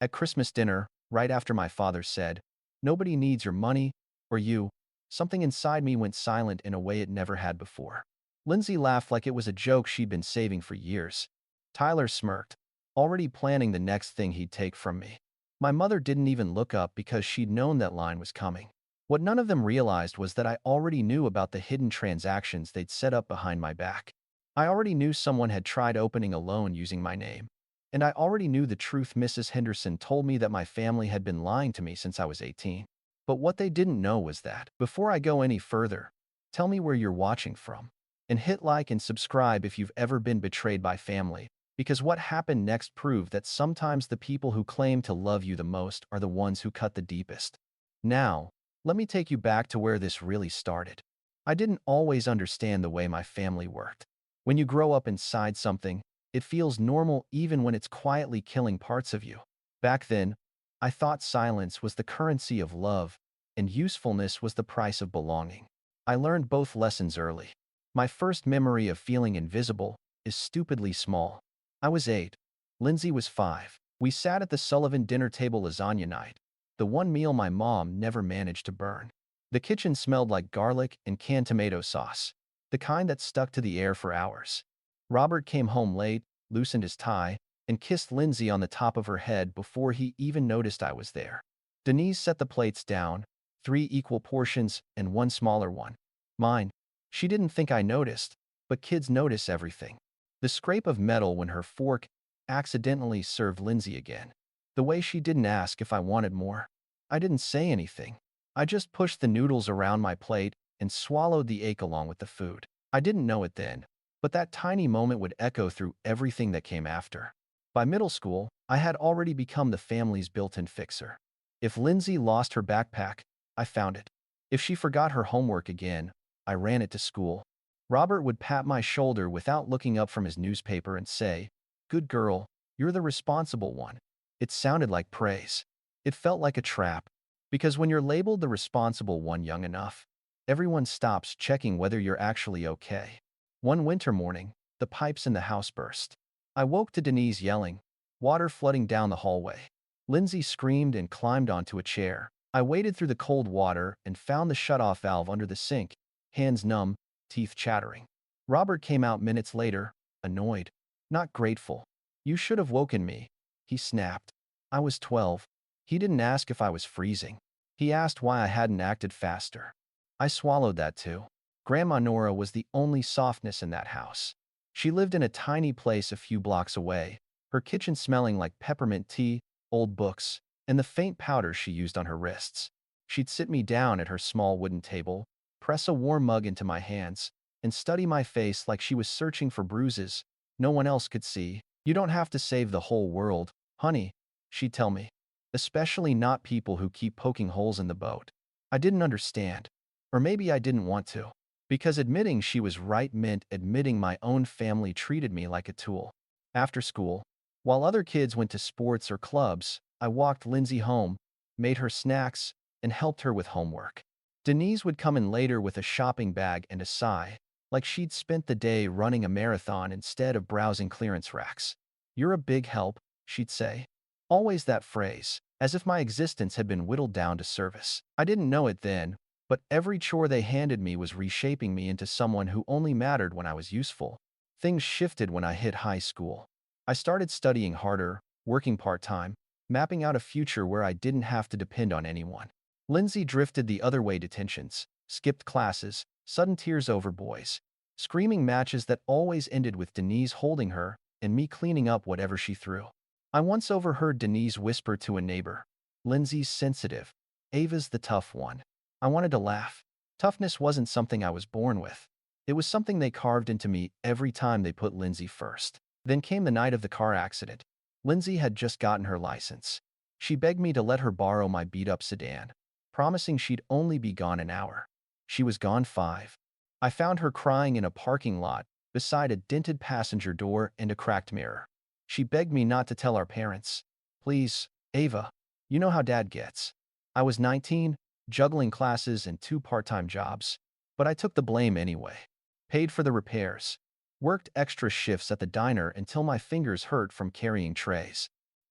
At Christmas dinner, right after my father said, "Nobody needs your money or you," something inside me went silent in a way it never had before. Lindsay laughed like it was a joke she'd been saving for years. Tyler smirked, already planning the next thing he'd take from me. My mother didn't even look up because she'd known that line was coming. What none of them realized was that I already knew about the hidden transactions they'd set up behind my back. I already knew someone had tried opening a loan using my name. And I already knew the truth. Mrs. Henderson told me that my family had been lying to me since I was 18. But what they didn't know was that, before I go any further, tell me where you're watching from. And hit like and subscribe if you've ever been betrayed by family, because what happened next proved that sometimes the people who claim to love you the most are the ones who cut the deepest. Now, let me take you back to where this really started. I didn't always understand the way my family worked. When you grow up inside something, it feels normal even when it's quietly killing parts of you. Back then, I thought silence was the currency of love, and usefulness was the price of belonging. I learned both lessons early. My first memory of feeling invisible is stupidly small. I was 8. Lindsay was 5. We sat at the Sullivan dinner table lasagna night, the one meal my mom never managed to burn. The kitchen smelled like garlic and canned tomato sauce, the kind that stuck to the air for hours. Robert came home late, loosened his tie, and kissed Lindsay on the top of her head before he even noticed I was there. Denise set the plates down, 3 equal portions and 1 smaller one. Mine. She didn't think I noticed, but kids notice everything. The scrape of metal when her fork accidentally served Lindsay again. The way she didn't ask if I wanted more. I didn't say anything. I just pushed the noodles around my plate and swallowed the ache along with the food. I didn't know it then, but that tiny moment would echo through everything that came after. By middle school, I had already become the family's built-in fixer. If Lindsay lost her backpack, I found it. If she forgot her homework again, I ran it to school. Robert would pat my shoulder without looking up from his newspaper and say, "Good girl, you're the responsible one." It sounded like praise. It felt like a trap, because when you're labeled the responsible one young enough, everyone stops checking whether you're actually okay. One winter morning, the pipes in the house burst. I woke to Denise yelling, water flooding down the hallway. Lindsay screamed and climbed onto a chair. I waded through the cold water and found the shutoff valve under the sink, hands numb, teeth chattering. Robert came out minutes later, annoyed, not grateful. "You should have woken me," he snapped. I was 12. He didn't ask if I was freezing. He asked why I hadn't acted faster. I swallowed that too. Grandma Nora was the only softness in that house. She lived in a tiny place a few blocks away, her kitchen smelling like peppermint tea, old books, and the faint powder she used on her wrists. She'd sit me down at her small wooden table, press a warm mug into my hands, and study my face like she was searching for bruises no one else could see. "You don't have to save the whole world, honey," she'd tell me. "Especially not people who keep poking holes in the boat." I didn't understand. Or maybe I didn't want to. Because admitting she was right meant admitting my own family treated me like a tool. After school, while other kids went to sports or clubs, I walked Lindsay home, made her snacks, and helped her with homework. Denise would come in later with a shopping bag and a sigh, like she'd spent the day running a marathon instead of browsing clearance racks. "You're a big help," she'd say. Always that phrase, as if my existence had been whittled down to service. I didn't know it then, but every chore they handed me was reshaping me into someone who only mattered when I was useful. Things shifted when I hit high school. I started studying harder, working part-time, mapping out a future where I didn't have to depend on anyone. Lindsay drifted the other way: detentions, skipped classes, sudden tears over boys, screaming matches that always ended with Denise holding her and me cleaning up whatever she threw. I once overheard Denise whisper to a neighbor, "Lindsay's sensitive. Ava's the tough one." I wanted to laugh. Toughness wasn't something I was born with. It was something they carved into me every time they put Lindsay first. Then came the night of the car accident. Lindsay had just gotten her license. She begged me to let her borrow my beat-up sedan, promising she'd only be gone an hour. She was gone 5. I found her crying in a parking lot, beside a dented passenger door and a cracked mirror. She begged me not to tell our parents. "Please, Ava. You know how Dad gets." I was 19, juggling classes and 2 part-time jobs, but I took the blame anyway. Paid for the repairs. Worked extra shifts at the diner until my fingers hurt from carrying trays.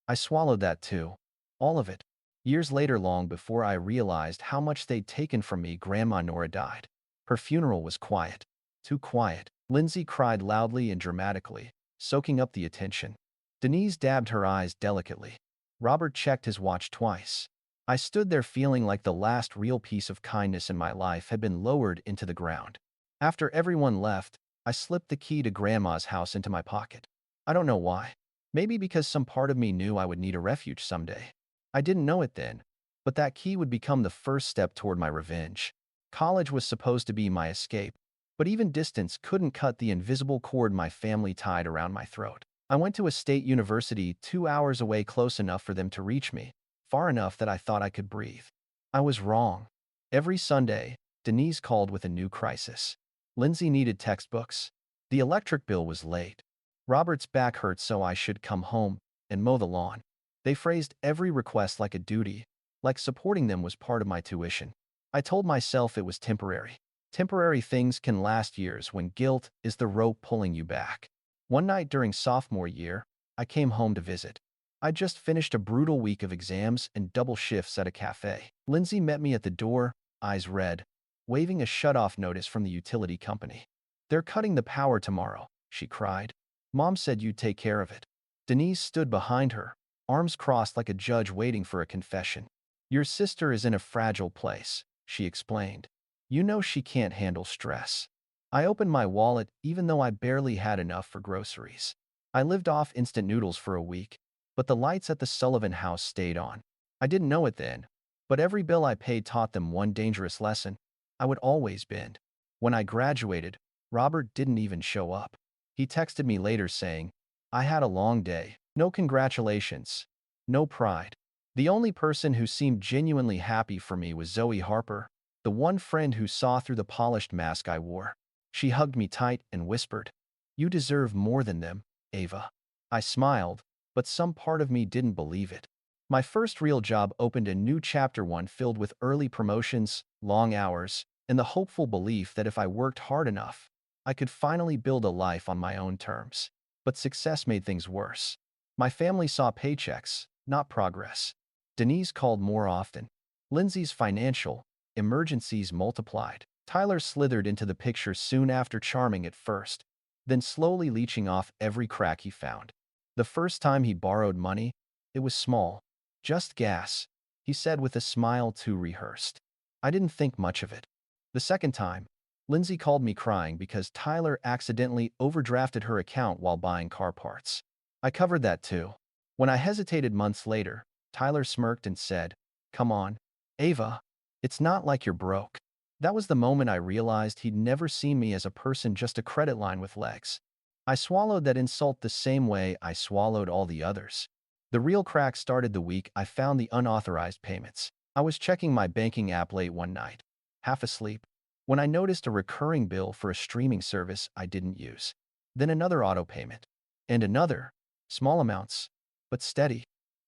I swallowed that too. All of it. Years later, long before I realized how much they'd taken from me, Grandma Nora died. Her funeral was quiet. Too quiet. Lindsay cried loudly and dramatically, soaking up the attention. Denise dabbed her eyes delicately. Robert checked his watch twice. I stood there feeling like the last real piece of kindness in my life had been lowered into the ground. After everyone left, I slipped the key to Grandma's house into my pocket. I don't know why. Maybe because some part of me knew I would need a refuge someday. I didn't know it then, but that key would become the first step toward my revenge. College was supposed to be my escape, but even distance couldn't cut the invisible cord my family tied around my throat. I went to a state university 2 hours away, close enough for them to reach me, far enough that I thought I could breathe. I was wrong. Every Sunday, Denise called with a new crisis. Lindsay needed textbooks. The electric bill was late. Robert's back hurt, so I should come home and mow the lawn. They phrased every request like a duty, like supporting them was part of my tuition. I told myself it was temporary. Temporary things can last years when guilt is the rope pulling you back. One night during sophomore year, I came home to visit. I just finished a brutal week of exams and double shifts at a cafe. Lindsay met me at the door, eyes red, waving a shut-off notice from the utility company. "They're cutting the power tomorrow," she cried. "Mom said you'd take care of it." Denise stood behind her, arms crossed like a judge waiting for a confession. "Your sister is in a fragile place," she explained. "You know she can't handle stress." I opened my wallet even though I barely had enough for groceries. I lived off instant noodles for a week, but the lights at the Sullivan house stayed on. I didn't know it then, but every bill I paid taught them one dangerous lesson. I would always bend. When I graduated, Robert didn't even show up. He texted me later saying, "I had a long day. No congratulations. No pride." The only person who seemed genuinely happy for me was Zoe Harper, the one friend who saw through the polished mask I wore. She hugged me tight and whispered, "You deserve more than them, Ava." I smiled, but some part of me didn't believe it. My first real job opened a new chapter, one filled with early promotions, long hours, and the hopeful belief that if I worked hard enough, I could finally build a life on my own terms. But success made things worse. My family saw paychecks, not progress. Denise called more often. Lindsay's financial emergencies multiplied. Tyler slithered into the picture soon after, charming at first, then slowly leeching off every crack he found. The first time he borrowed money, it was small. "Just gas," he said with a smile too rehearsed. I didn't think much of it. The second time, Lindsay called me crying because Tyler accidentally overdrafted her account while buying car parts. I covered that too. When I hesitated months later, Tyler smirked and said, "Come on, Ava. It's not like you're broke." That was the moment I realized he'd never seen me as a person, just a credit line with legs. I swallowed that insult the same way I swallowed all the others. The real crack started the week I found the unauthorized payments. I was checking my banking app late one night, half asleep, when I noticed a recurring bill for a streaming service I didn't use. Then another auto payment. And another. Small amounts, but steady.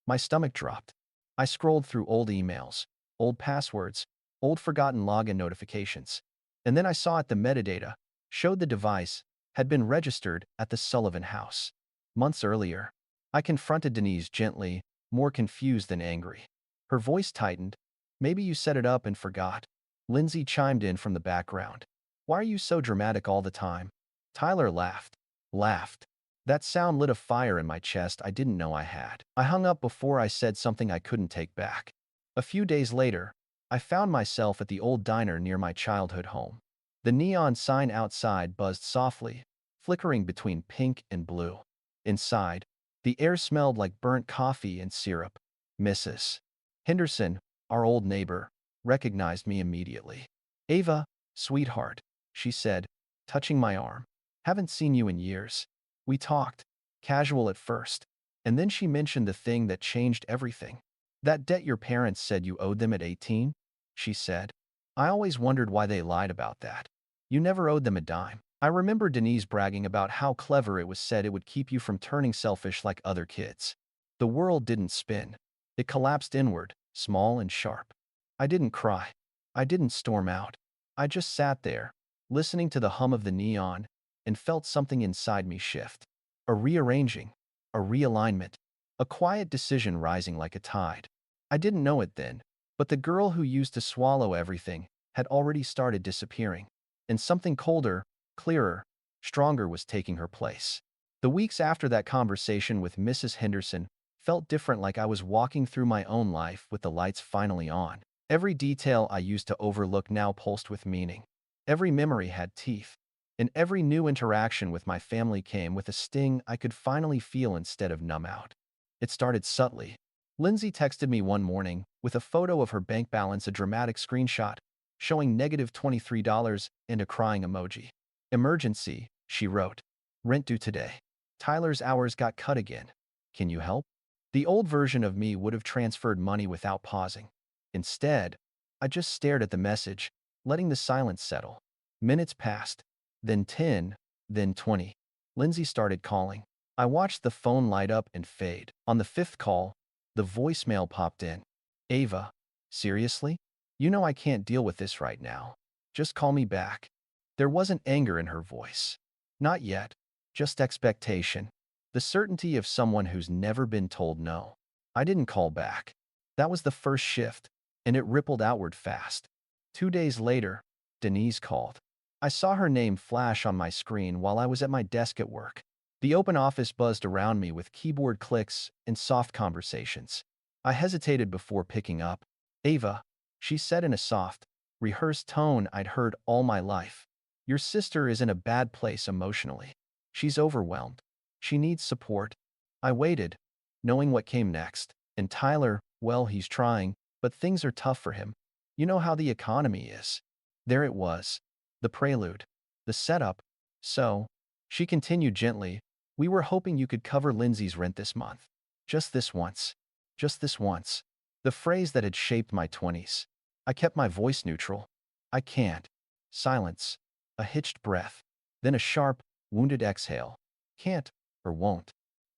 My stomach dropped. I scrolled through old emails, old passwords, old forgotten login notifications. And then I saw it, the metadata showed the device had been registered at the Sullivan house. Months earlier, I confronted Denise gently, more confused than angry. Her voice tightened. "Maybe you set it up and forgot." Lindsay chimed in from the background. "Why are you so dramatic all the time?" Tyler laughed. Laughed. That sound lit a fire in my chest I didn't know I had. I hung up before I said something I couldn't take back. A few days later, I found myself at the old diner near my childhood home. The neon sign outside buzzed softly, flickering between pink and blue. Inside, the air smelled like burnt coffee and syrup. Mrs. Henderson, our old neighbor, recognized me immediately. "Ava, sweetheart," she said, touching my arm. "Haven't seen you in years." We talked, casual at first, and then she mentioned the thing that changed everything. "That debt your parents said you owed them at 18? She said. "I always wondered why they lied about that. You never owed them a dime." I remember Denise bragging about how clever it was said it would keep you from turning selfish like other kids. The world didn't spin. It collapsed inward, small and sharp. I didn't cry. I didn't storm out. I just sat there, listening to the hum of the neon, and felt something inside me shift. A rearranging. A realignment. A quiet decision rising like a tide. I didn't know it then, but the girl who used to swallow everything had already started disappearing, and something colder, clearer, stronger was taking her place. The weeks after that conversation with Mrs. Henderson felt different, like I was walking through my own life with the lights finally on. Every detail I used to overlook now pulsed with meaning. Every memory had teeth, and every new interaction with my family came with a sting I could finally feel instead of numb out. It started subtly. Lindsay texted me one morning with a photo of her bank balance, a dramatic screenshot showing negative $23 and a crying emoji. Emergency, she wrote. Rent due today. Tyler's hours got cut again. Can you help? The old version of me would have transferred money without pausing. Instead, I just stared at the message, letting the silence settle. Minutes passed, then 10, then 20. Lindsay started calling. I watched the phone light up and fade. On the fifth call, the voicemail popped in. Ava, seriously? You know I can't deal with this right now. Just call me back. There wasn't anger in her voice. Not yet. Just expectation. The certainty of someone who's never been told no. I didn't call back. That was the first shift, and it rippled outward fast. 2 days later, Denise called. I saw her name flash on my screen while I was at my desk at work. The open office buzzed around me with keyboard clicks and soft conversations. I hesitated before picking up. Ava, she said in a soft, rehearsed tone I'd heard all my life. Your sister is in a bad place emotionally. She's overwhelmed. She needs support. I waited, knowing what came next. And Tyler, well, he's trying, but things are tough for him. You know how the economy is. There it was. The prelude. The setup. So, she continued gently, we were hoping you could cover Lindsay's rent this month. Just this once. Just this once. The phrase that had shaped my 20s. I kept my voice neutral. I can't. Silence. A hitched breath. Then a sharp, wounded exhale. Can't, or won't.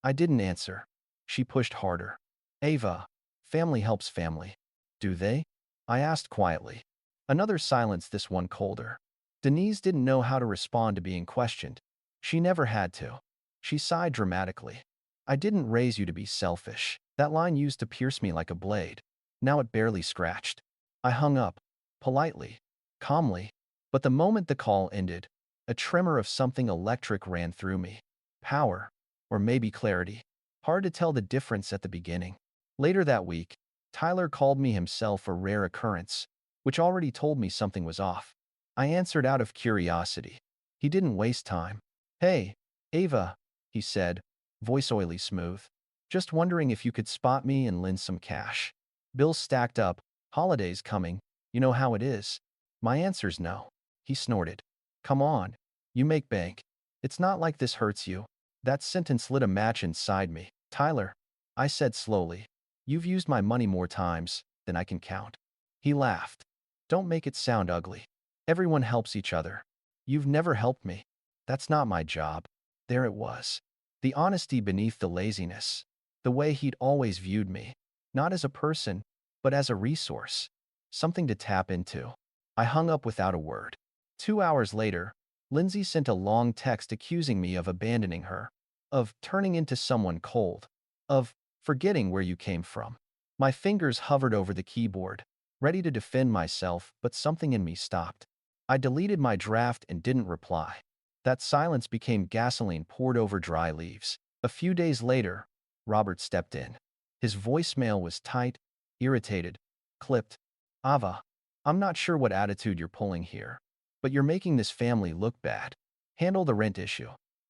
I didn't answer. She pushed harder. Ava, family helps family. Do they? I asked quietly. Another silence, this one colder. Denise didn't know how to respond to being questioned. She never had to. She sighed dramatically. I didn't raise you to be selfish. That line used to pierce me like a blade. Now it barely scratched. I hung up. Politely. Calmly. But the moment the call ended, a tremor of something electric ran through me. Power. Or maybe clarity. Hard to tell the difference at the beginning. Later that week, Tyler called me himself, a rare occurrence, which already told me something was off. I answered out of curiosity. He didn't waste time. Hey, Ava, he said, voice oily smooth. Just wondering if you could spot me and lend some cash. Bills stacked up, holidays coming, you know how it is. My answer's no. He snorted. Come on. You make bank. It's not like this hurts you. That sentence lit a match inside me. Tyler, I said slowly, you've used my money more times than I can count. He laughed. Don't make it sound ugly. Everyone helps each other. You've never helped me. That's not my job. There it was. The honesty beneath the laziness. The way he'd always viewed me. Not as a person, but as a resource. Something to tap into. I hung up without a word. 2 hours later, Lindsay sent a long text accusing me of abandoning her, of turning into someone cold, of forgetting where you came from. My fingers hovered over the keyboard, ready to defend myself, but something in me stopped. I deleted my draft and didn't reply. That silence became gasoline poured over dry leaves. A few days later, Robert stepped in. His voicemail was tight, irritated, clipped. Ava, I'm not sure what attitude you're pulling here, but you're making this family look bad. Handle the rent issue.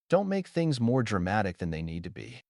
Don't make things more dramatic than they need to be.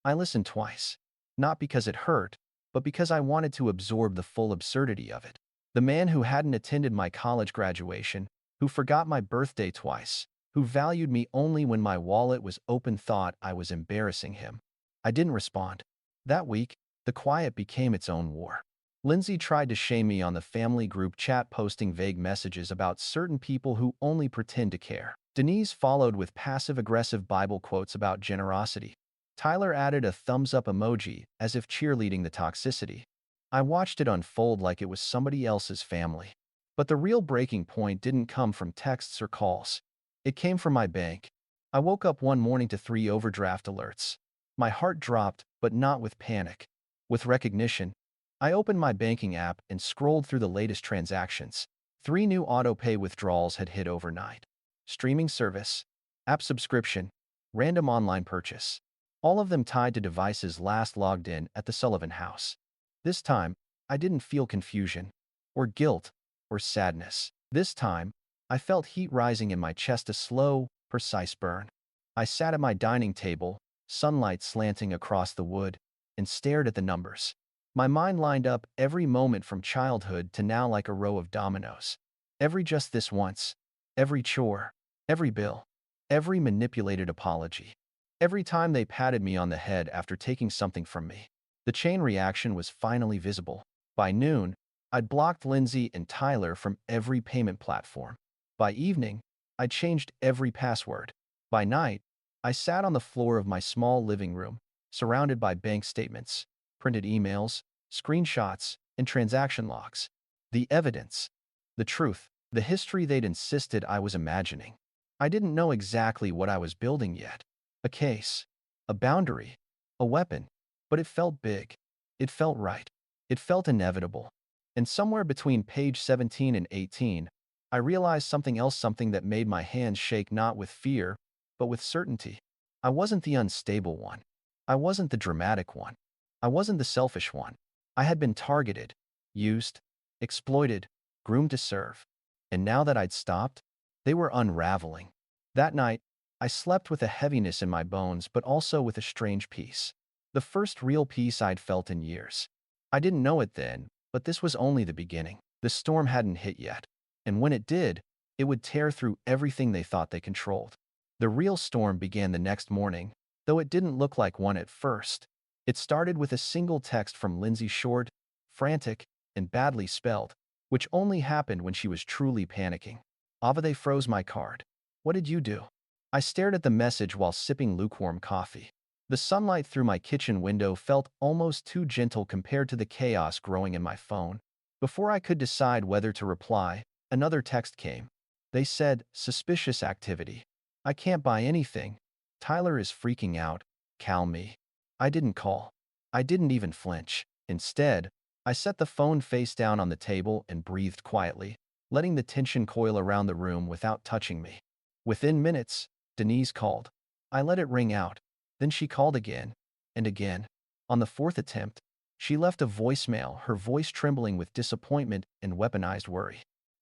I listened twice. Not because it hurt, but because I wanted to absorb the full absurdity of it. The man who hadn't attended my college graduation, who forgot my birthday twice, who valued me only when my wallet was open, thought I was embarrassing him. I didn't respond. That week, the quiet became its own war. Lindsay tried to shame me on the family group chat, posting vague messages about certain people who only pretend to care. Denise followed with passive-aggressive Bible quotes about generosity. Tyler added a thumbs-up emoji, as if cheerleading the toxicity. I watched it unfold like it was somebody else's family. But the real breaking point didn't come from texts or calls. It came from my bank. I woke up one morning to 3 overdraft alerts. My heart dropped, but not with panic. With recognition, I opened my banking app and scrolled through the latest transactions. 3 new auto-pay withdrawals had hit overnight. Streaming service, app subscription, random online purchase. All of them tied to devices last logged in at the Sullivan house. This time, I didn't feel confusion, or guilt, or sadness. This time, I felt heat rising in my chest, a slow, precise burn. I sat at my dining table, sunlight slanting across the wood, and stared at the numbers. My mind lined up every moment from childhood to now like a row of dominoes. Every just this once, every chore, every bill, every manipulated apology. Every time they patted me on the head after taking something from me. The chain reaction was finally visible. By noon, I'd blocked Lindsay and Tyler from every payment platform. By evening, I'd changed every password. By night, I sat on the floor of my small living room, surrounded by bank statements, printed emails, screenshots, and transaction logs. The evidence, the truth, the history they'd insisted I was imagining. I didn't know exactly what I was building yet. A case, a boundary, a weapon, but it felt big. It felt right. It felt inevitable. And somewhere between page 17 and 18, I realized something else, something that made my hands shake, not with fear, but with certainty. I wasn't the unstable one. I wasn't the dramatic one. I wasn't the selfish one. I had been targeted, used, exploited, groomed to serve. And now that I'd stopped, they were unraveling. That night, I slept with a heaviness in my bones, but also with a strange peace. The first real peace I'd felt in years. I didn't know it then, but this was only the beginning. The storm hadn't hit yet. And when it did, it would tear through everything they thought they controlled. The real storm began the next morning, though it didn't look like one at first. It started with a single text from Lindsay, short, frantic, and badly spelled, which only happened when she was truly panicking. Ava, they froze my card. What did you do? I stared at the message while sipping lukewarm coffee. The sunlight through my kitchen window felt almost too gentle compared to the chaos growing in my phone. Before I could decide whether to reply, another text came. They said, suspicious activity. I can't buy anything. Tyler is freaking out. Call me. I didn't call. I didn't even flinch. Instead, I set the phone face down on the table and breathed quietly, letting the tension coil around the room without touching me. Within minutes, Denise called. I let it ring out. Then she called again and again. On the fourth attempt, she left a voicemail, her voice trembling with disappointment and weaponized worry.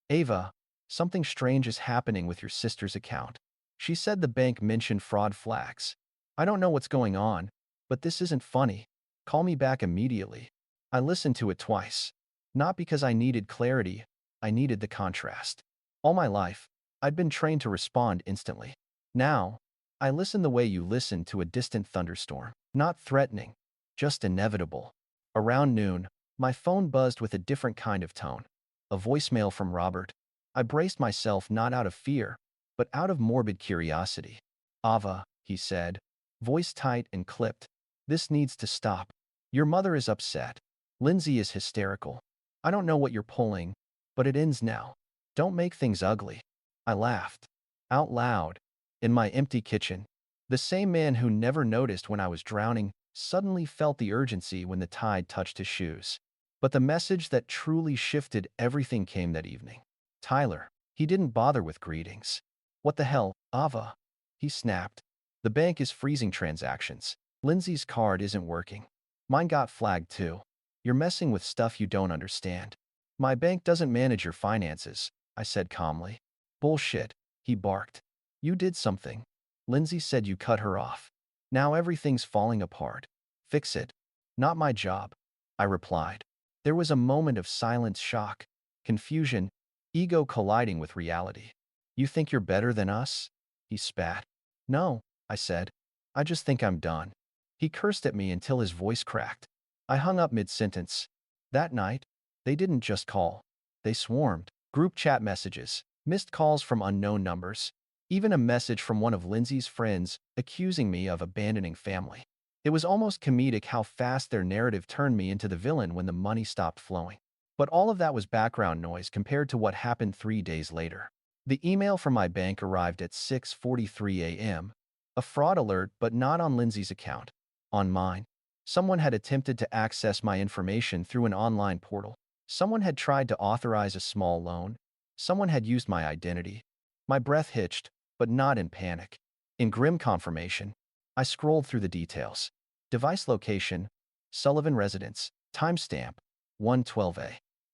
Ava, something strange is happening with your sister's account. She said the bank mentioned fraud flags. I don't know what's going on, but this isn't funny. Call me back immediately. I listened to it twice. Not because I needed clarity, I needed the contrast. All my life, I'd been trained to respond instantly. Now, I listen the way you listen to a distant thunderstorm. Not threatening, just inevitable. Around noon, my phone buzzed with a different kind of tone. A voicemail from Robert. I braced myself not out of fear, but out of morbid curiosity. Ava, he said, voice tight and clipped. This needs to stop. Your mother is upset. Lindsay is hysterical. I don't know what you're pulling, but it ends now. Don't make things ugly. I laughed. Out loud. In my empty kitchen. The same man who never noticed when I was drowning suddenly felt the urgency when the tide touched his shoes. But the message that truly shifted everything came that evening. Tyler. He didn't bother with greetings. What the hell, Ava? He snapped. The bank is freezing transactions. Lindsay's card isn't working. Mine got flagged too. You're messing with stuff you don't understand. My bank doesn't manage your finances, I said calmly. Bullshit, he barked. You did something. Lindsay said you cut her off. Now everything's falling apart. Fix it. Not my job, I replied. There was a moment of silent shock, confusion, ego colliding with reality. You think you're better than us? He spat. No, I said. I just think I'm done. He cursed at me until his voice cracked. I hung up mid-sentence. That night, they didn't just call. They swarmed. Group chat messages, missed calls from unknown numbers, even a message from one of Lindsay's friends accusing me of abandoning family. It was almost comedic how fast their narrative turned me into the villain when the money stopped flowing. But all of that was background noise compared to what happened 3 days later. The email from my bank arrived at 6:43 a.m. A fraud alert, but not on Lindsay's account. On mine. Someone had attempted to access my information through an online portal. Someone had tried to authorize a small loan. Someone had used my identity. My breath hitched, but not in panic. In grim confirmation, I scrolled through the details. Device location, Sullivan residence, timestamp, 1:12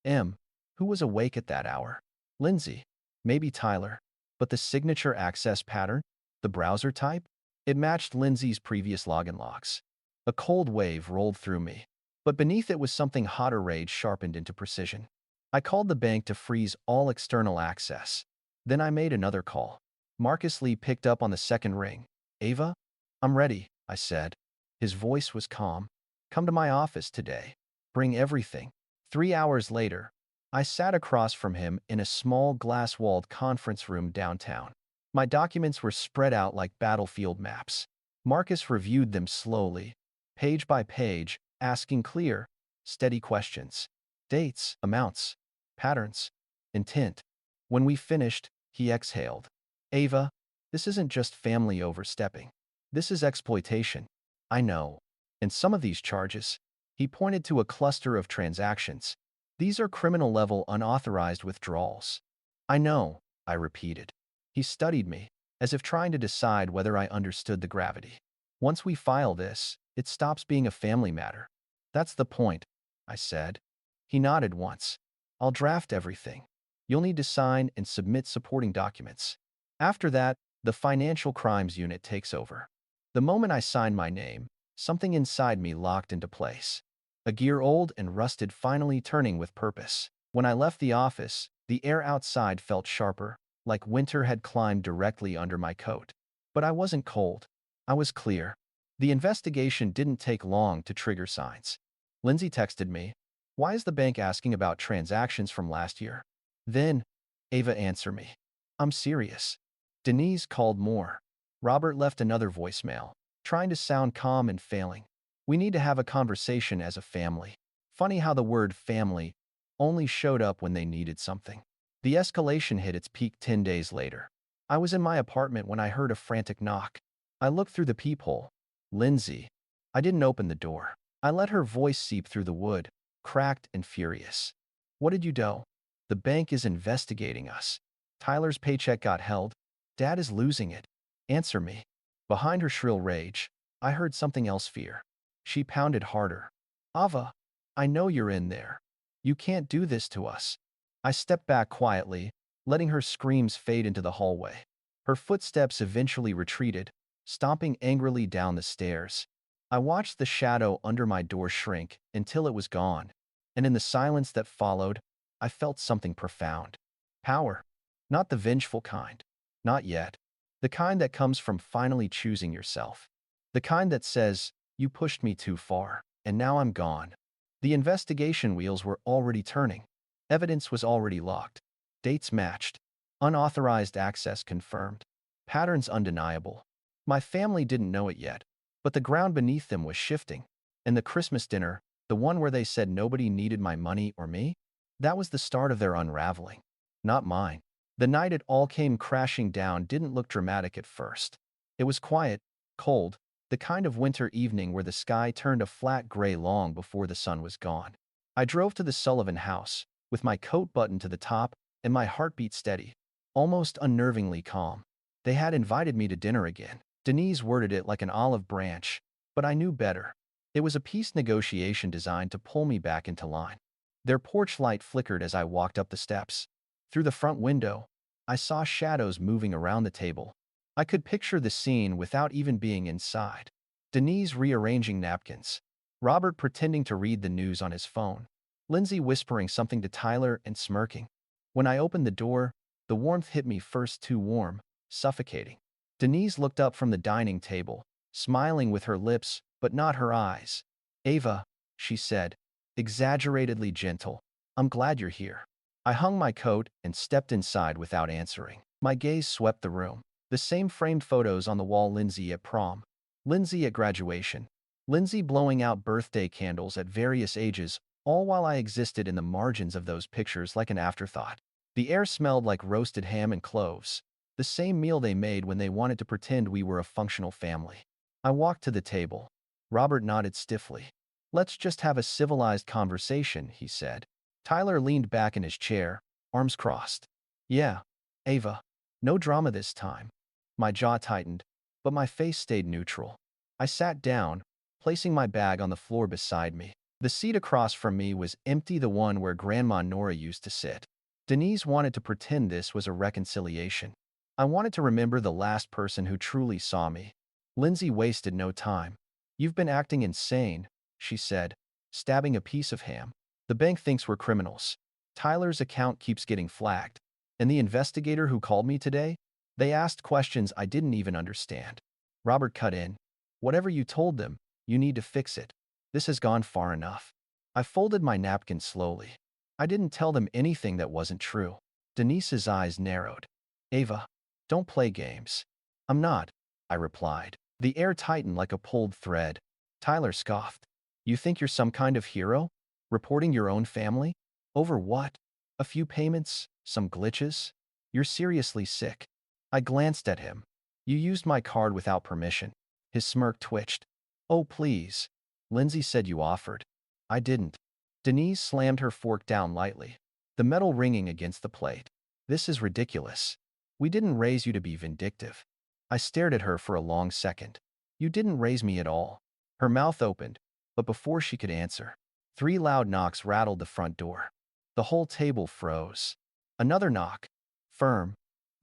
a.m. Who was awake at that hour? Lindsay. Maybe Tyler. But the signature access pattern? The browser type? It matched Lindsay's previous login logs. A cold wave rolled through me. But beneath it was something hotter, rage sharpened into precision. I called the bank to freeze all external access. Then I made another call. Marcus Lee picked up on the second ring. Ava? I'm ready, I said. His voice was calm. Come to my office today. Bring everything. 3 hours later, I sat across from him in a small glass-walled conference room downtown. My documents were spread out like battlefield maps. Marcus reviewed them slowly, page by page, asking clear, steady questions. Dates, amounts, patterns, intent. When we finished, he exhaled. Ava, this isn't just family overstepping. This is exploitation. I know. And some of these charges, he pointed to a cluster of transactions. These are criminal-level unauthorized withdrawals. I know, I repeated. He studied me, as if trying to decide whether I understood the gravity. Once we file this, it stops being a family matter. That's the point, I said. He nodded once. I'll draft everything. You'll need to sign and submit supporting documents. After that, the financial crimes unit takes over. The moment I signed my name, something inside me locked into place. A gear old and rusted finally turning with purpose. When I left the office, the air outside felt sharper, like winter had climbed directly under my coat. But I wasn't cold. I was clear. The investigation didn't take long to trigger signs. Lindsay texted me, "Why is the bank asking about transactions from last year?" Then, Ava answered me. "I'm serious." Denise called more. Robert left another voicemail, trying to sound calm and failing. We need to have a conversation as a family. Funny how the word family only showed up when they needed something. The escalation hit its peak 10 days later. I was in my apartment when I heard a frantic knock. I looked through the peephole. Lindsay. I didn't open the door. I let her voice seep through the wood, cracked and furious. What did you do? The bank is investigating us. Tyler's paycheck got held. Dad is losing it. Answer me. Behind her shrill rage, I heard something else, fear. She pounded harder. Ava, I know you're in there. You can't do this to us. I stepped back quietly, letting her screams fade into the hallway. Her footsteps eventually retreated, stomping angrily down the stairs. I watched the shadow under my door shrink until it was gone, and in the silence that followed, I felt something profound. Power. Not the vengeful kind. Not yet. The kind that comes from finally choosing yourself. The kind that says, you pushed me too far, and now I'm gone. The investigation wheels were already turning. Evidence was already locked. Dates matched. Unauthorized access confirmed. Patterns undeniable. My family didn't know it yet, but the ground beneath them was shifting. And the Christmas dinner, the one where they said nobody needed my money or me, that was the start of their unraveling. Not mine. The night it all came crashing down didn't look dramatic at first. It was quiet, cold, the kind of winter evening where the sky turned a flat gray long before the sun was gone. I drove to the Sullivan house, with my coat buttoned to the top and my heartbeat steady, almost unnervingly calm. They had invited me to dinner again. Denise worded it like an olive branch, but I knew better. It was a peace negotiation designed to pull me back into line. Their porch light flickered as I walked up the steps. Through the front window, I saw shadows moving around the table. I could picture the scene without even being inside. Denise rearranging napkins. Robert pretending to read the news on his phone. Lindsay whispering something to Tyler and smirking. When I opened the door, the warmth hit me first, too warm, suffocating. Denise looked up from the dining table, smiling with her lips, but not her eyes. Ava, she said, exaggeratedly gentle, I'm glad you're here. I hung my coat and stepped inside without answering. My gaze swept the room. The same framed photos on the wall: Lindsay at prom, Lindsay at graduation, Lindsay blowing out birthday candles at various ages, all while I existed in the margins of those pictures like an afterthought. The air smelled like roasted ham and cloves, the same meal they made when they wanted to pretend we were a functional family. I walked to the table. Robert nodded stiffly. Let's just have a civilized conversation, he said. Tyler leaned back in his chair, arms crossed. Yeah, Ava. No drama this time. My jaw tightened, but my face stayed neutral. I sat down, placing my bag on the floor beside me. The seat across from me was empty, the one where Grandma Nora used to sit. Denise wanted to pretend this was a reconciliation. I wanted to remember the last person who truly saw me. Lindsay wasted no time. You've been acting insane, she said, stabbing a piece of ham. The bank thinks we're criminals. Tyler's account keeps getting flagged. And the investigator who called me today? They asked questions I didn't even understand. Robert cut in. Whatever you told them, you need to fix it. This has gone far enough. I folded my napkin slowly. I didn't tell them anything that wasn't true. Denise's eyes narrowed. Ava, don't play games. I'm not, I replied. The air tightened like a pulled thread. Tyler scoffed. You think you're some kind of hero? Reporting your own family? Over what? A few payments? Some glitches? You're seriously sick. I glanced at him. You used my card without permission. His smirk twitched. Oh, please. Lindsay said you offered. I didn't. Denise slammed her fork down lightly, the metal ringing against the plate. This is ridiculous. We didn't raise you to be vindictive. I stared at her for a long second. You didn't raise me at all. Her mouth opened, but before she could answer, 3 loud knocks rattled the front door. The whole table froze. Another knock. Firm.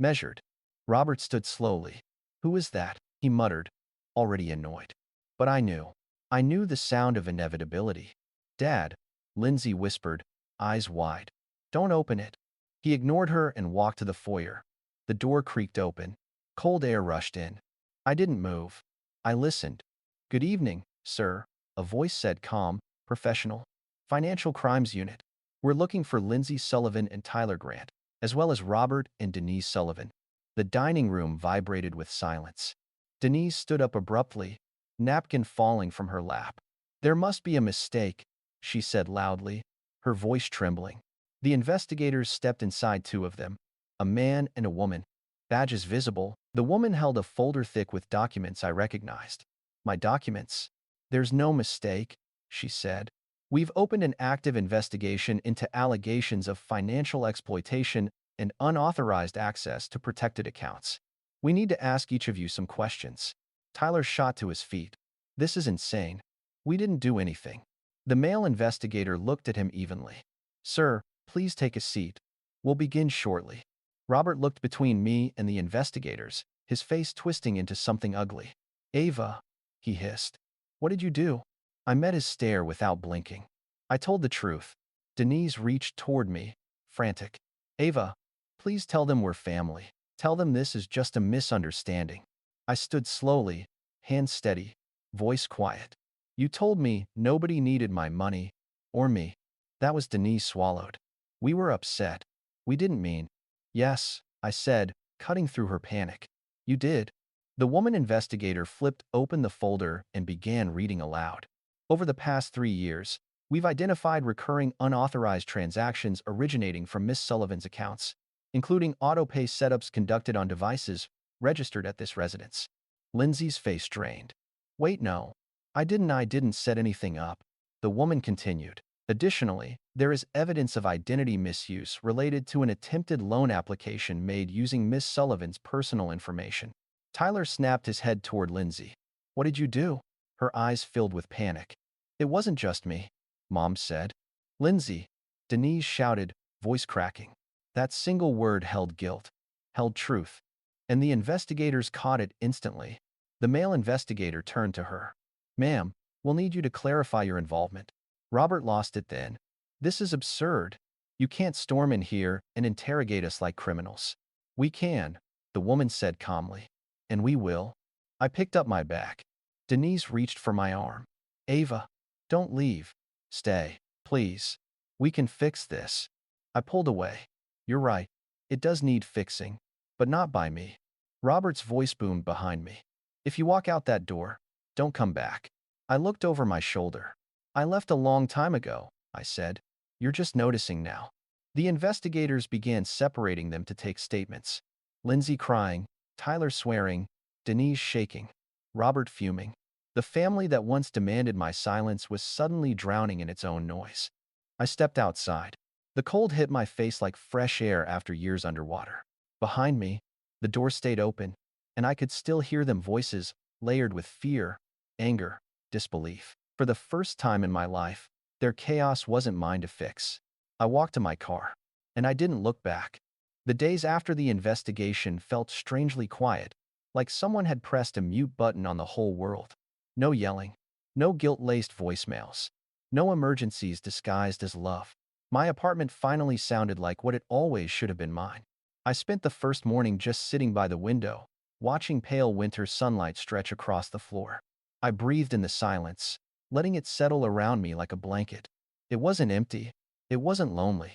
Measured. Robert stood slowly. Who is that? He muttered, already annoyed. But I knew. I knew the sound of inevitability. Dad, Lindsay whispered, eyes wide. Don't open it. He ignored her and walked to the foyer. The door creaked open. Cold air rushed in. I didn't move. I listened. Good evening, sir, a voice said, calm, professional. Financial Crimes Unit. We're looking for Lindsay Sullivan and Tyler Grant, as well as Robert and Denise Sullivan. The dining room vibrated with silence. Denise stood up abruptly, napkin falling from her lap. There must be a mistake, she said loudly, her voice trembling. The investigators stepped inside, 2 of them, a man and a woman. Badges visible. The woman held a folder thick with documents I recognized. My documents. There's no mistake, she said. We've opened an active investigation into allegations of financial exploitation and unauthorized access to protected accounts. We need to ask each of you some questions. Tyler shot to his feet. This is insane. We didn't do anything. The male investigator looked at him evenly. Sir, please take a seat. We'll begin shortly. Robert looked between me and the investigators, his face twisting into something ugly. Ava, he hissed. What did you do? I met his stare without blinking. I told the truth. Denise reached toward me, frantic. Ava, please tell them we're family. Tell them this is just a misunderstanding. I stood slowly, hands steady, voice quiet. You told me nobody needed my money, or me. That was Denise swallowed. We were upset. We didn't mean. Yes, I said, cutting through her panic. You did. The woman investigator flipped open the folder and began reading aloud. Over the past 3 years, we've identified recurring unauthorized transactions originating from Miss Sullivan's accounts, including auto-pay setups conducted on devices registered at this residence. Lindsay's face drained. Wait, no. I didn't set anything up. The woman continued. Additionally, there is evidence of identity misuse related to an attempted loan application made using Miss Sullivan's personal information. Tyler snapped his head toward Lindsay. What did you do? Her eyes filled with panic. It wasn't just me, Mom said. Lindsay, Denise shouted, voice cracking. That single word held guilt, held truth. And the investigators caught it instantly. The male investigator turned to her. Ma'am, we'll need you to clarify your involvement. Robert lost it then. This is absurd. You can't storm in here and interrogate us like criminals. We can, the woman said calmly. And we will. I picked up my bag. Denise reached for my arm. Ava, don't leave. Stay, please. We can fix this. I pulled away. You're right. It does need fixing, but not by me. Robert's voice boomed behind me. If you walk out that door, don't come back. I looked over my shoulder. I left a long time ago, I said. You're just noticing now. The investigators began separating them to take statements. Lindsay crying, Tyler swearing, Denise shaking, Robert fuming. The family that once demanded my silence was suddenly drowning in its own noise. I stepped outside. The cold hit my face like fresh air after years underwater. Behind me, the door stayed open, and I could still hear them voices layered with fear, anger, disbelief. For the first time in my life, their chaos wasn't mine to fix. I walked to my car, and I didn't look back. The days after the investigation felt strangely quiet, like someone had pressed a mute button on the whole world. No yelling, no guilt-laced voicemails, no emergencies disguised as love. My apartment finally sounded like what it always should have been mine. I spent the first morning just sitting by the window, watching pale winter sunlight stretch across the floor. I breathed in the silence, letting it settle around me like a blanket. It wasn't empty. It wasn't lonely.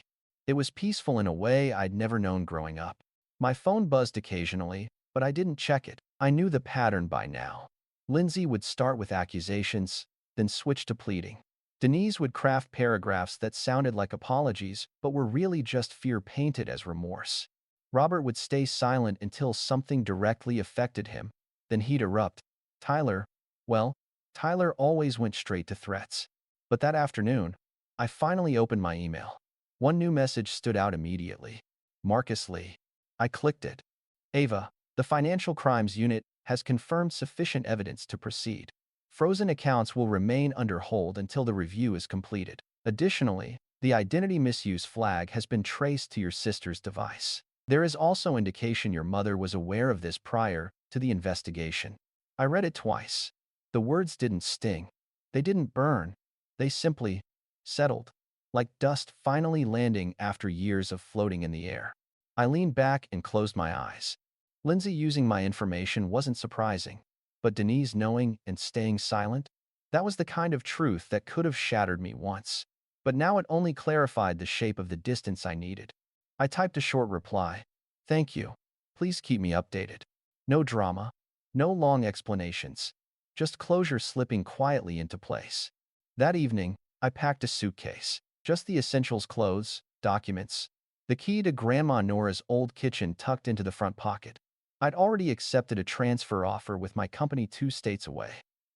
It was peaceful in a way I'd never known growing up. My phone buzzed occasionally, but I didn't check it. I knew the pattern by now. Lindsay would start with accusations, then switch to pleading. Denise would craft paragraphs that sounded like apologies, but were really just fear painted as remorse. Robert would stay silent until something directly affected him, then he'd erupt. Tyler, well, Tyler always went straight to threats. But that afternoon, I finally opened my email. One new message stood out immediately. Marcus Lee. I clicked it. Ava, the Financial Crimes Unit, has confirmed sufficient evidence to proceed. Frozen accounts will remain under hold until the review is completed. Additionally, the identity misuse flag has been traced to your sister's device. There is also indication your mother was aware of this prior to the investigation. I read it twice. The words didn't sting. They didn't burn. They simply settled, like dust finally landing after years of floating in the air. I leaned back and closed my eyes. Lindsay using my information wasn't surprising, but Denise knowing and staying silent? That was the kind of truth that could have shattered me once. But now it only clarified the shape of the distance I needed. I typed a short reply. Thank you. Please keep me updated. No drama. No long explanations. Just closure slipping quietly into place. That evening, I packed a suitcase. Just the essentials: clothes, documents, the key to Grandma Nora's old kitchen tucked into the front pocket. I'd already accepted a transfer offer with my company 2 states away.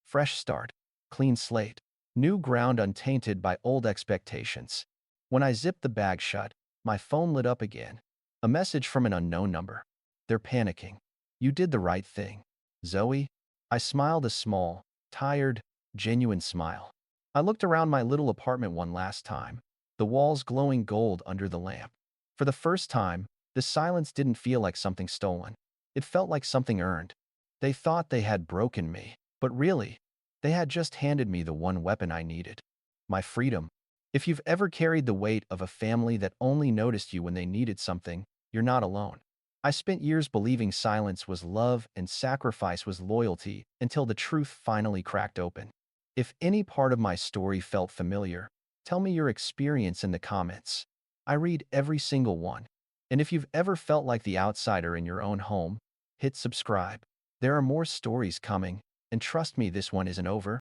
Fresh start. Clean slate. New ground untainted by old expectations. When I zipped the bag shut, my phone lit up again. A message from an unknown number. They're panicking. You did the right thing. Zoe? I smiled a small, tired, genuine smile. I looked around my little apartment one last time, the walls glowing gold under the lamp. For the first time, the silence didn't feel like something stolen. It felt like something earned. They thought they had broken me, but really, they had just handed me the one weapon I needed. My freedom. If you've ever carried the weight of a family that only noticed you when they needed something, you're not alone. I spent years believing silence was love and sacrifice was loyalty until the truth finally cracked open. If any part of my story felt familiar, tell me your experience in the comments. I read every single one. And if you've ever felt like the outsider in your own home, hit subscribe. There are more stories coming, and trust me, this one isn't over.